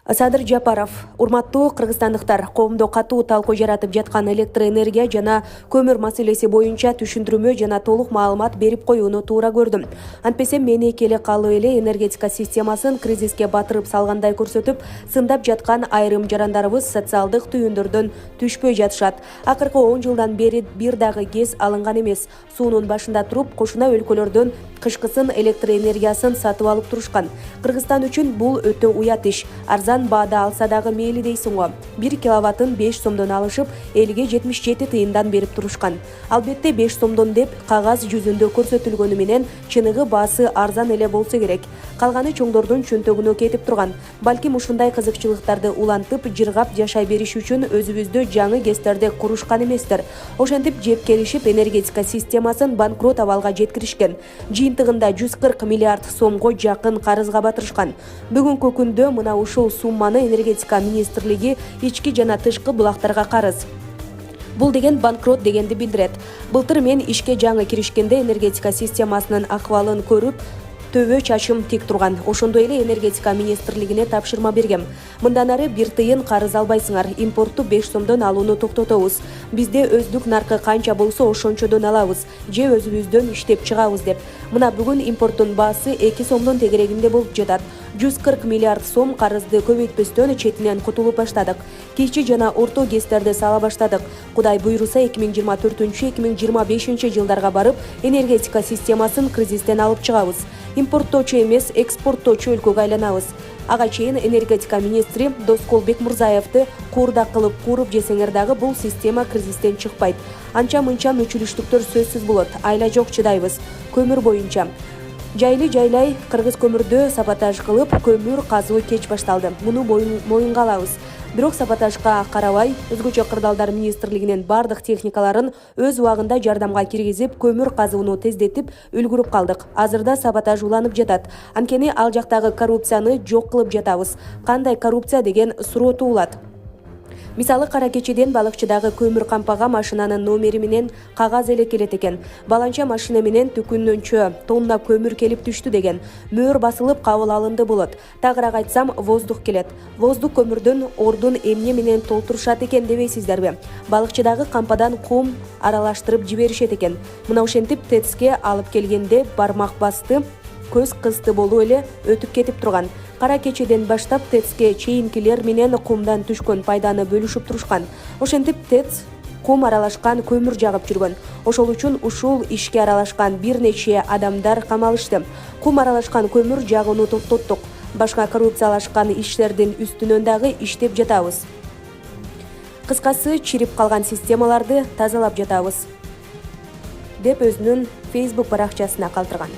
Садыр Жапаров, урматтуу кыргызстандыктар, коомдо катуу талкуу жаратып жаткан электроэнергия жана көмүр маселеси боюнча түшүндүрмө жана толук маалымат берип коюуну туура көрдүм. Антпесе мени келе калып эле энергетика системасын кризиске батырып салгандай көрсөтүп, сындап жаткан айрым жарандарыбыз социалдык түйүндөрдөн түшпөй жатышат. Акыркы 10 жылдан бери бир дагы кез алынган эмес. Суунун башында туруп, кошуна өлкөлөрдөн кышкысын электроэнергиясын сатып алып турушкан. Кыргызстан үчүн бул өтө уят иш. Арзан баада алса дагы мейли дейсиң го. 1 киловаттын 5 сомдон алышып, элге 77 тыйындан берип турушкан. Албетте 5 сомдон деп кагаз жүзүндө көрсөтүлгөнү менен чыныгы баасы арзан эле болсо керек. Калганы чоңдордун чөнтөгүнө кетип турган. Балким ушундай кызыкчылыктарды улантып, жыргап жашай бериш үчүн өзүбүздө жаңы кестерди курушкан эместер. Ошентип жеп келишип энергетика системасын банкрот абалга жеткиришкен. Жыйынтыгында 140 миллиард сомго жакын карызга батырышкан. Бүгүнкү күндө мына ушул сумманы энергетика министрлиги ички жана тышкы булактарга карыз. Бул деген банкрот дегенди билдирет. Былтыр мен ишке жаңы киришкенде энергетика системасынын акыбалын көрүп, төбө чачым тик турган. Ошондой эле энергетика министрлигине тапшырма бергем. Мындан ары 1 тыйын карыз албайсыңар, импортту 5 сомдон алууну токтотобуз. Бизде өздүк наркы канча болсо ошончодон алабыз, же өзүбүздөн иштеп чыгабыз деп. Мына бүгүн импорттун баасы 2 сомдон тегерегинде болуп жатат. 140 миллиард сом карызды көбөйтпөстөн четинен кутулуп баштадык. Кичи жана орто кестерди сала баштадык. Кудай буйруса 2024-2025 жылдарга барып, энергетика системасын кризистен алып чыгабыз. Импорттоочу эмес, экспорттоочу өлкөгө айланабыз. Ага чейин энергетика министри Досколбек Мурзаевди куурдак кылып кууруп жесеңер дагы бул система кризистен чыкпайт. Анча-мынча мүчүлүштүктөр сөзсүз болот. Айла жок, чыдайбыз. Көмүр боюнча жайлы-жайлай кыргыз көмүрдө саботаж кылып, көмүр казуу кеч башталды. Муну моюнга алабыз. Бирок саботажга карабай, өзгөчө кырдаалдар министрлигинин бардык техникаларын өз убагында жардамга киргизип, көмүр казууну тездетип үлгүрүп калдык. Азырда саботаж уланып жатат. Анткени ал жактагы коррупцияны жок кылып жатабыз. Кандай коррупция деген суроо туулат. Мисалы, кара кечеден балыкчыдагы көмүр кампага машинанын номери менен кагаз эле келет экен. Баланча машина менен түкүнөнчө тонна көмүр келип түштү деген. Мөөр басылып кабыл алынды болот. Тагыраак айтсам, воздух келет. Воздух көмүрдөн ордун эмне менен толтурушат экен дебейсиздерби? Балыкчыдагы кампадан кум аралаштырып жиберишет экен. Мына ошентип ТЭЦке алып келгенде бармак басты, көз кысты болуп эле өтүп кетип турган. Кара кечеден баштап ТЭЦке чейинкилер менен кумдан түшкөн пайданы бөлүшүп турушкан. Ошентип ТЭЦ кум аралашкан көмүр жагып жүргөн. Ошол үчүн ушул ишке аралашкан бир нече адамдар камалышты. Кум аралашкан көмүр жагууну токтоттук. Башка коррупциялашкан иштердин үстүнөн дагы иштеп жатабыз. Кыскасы, чирип калган системаларды тазалап жатабыз, деп өзүнүн Facebook баракчасына калтырган.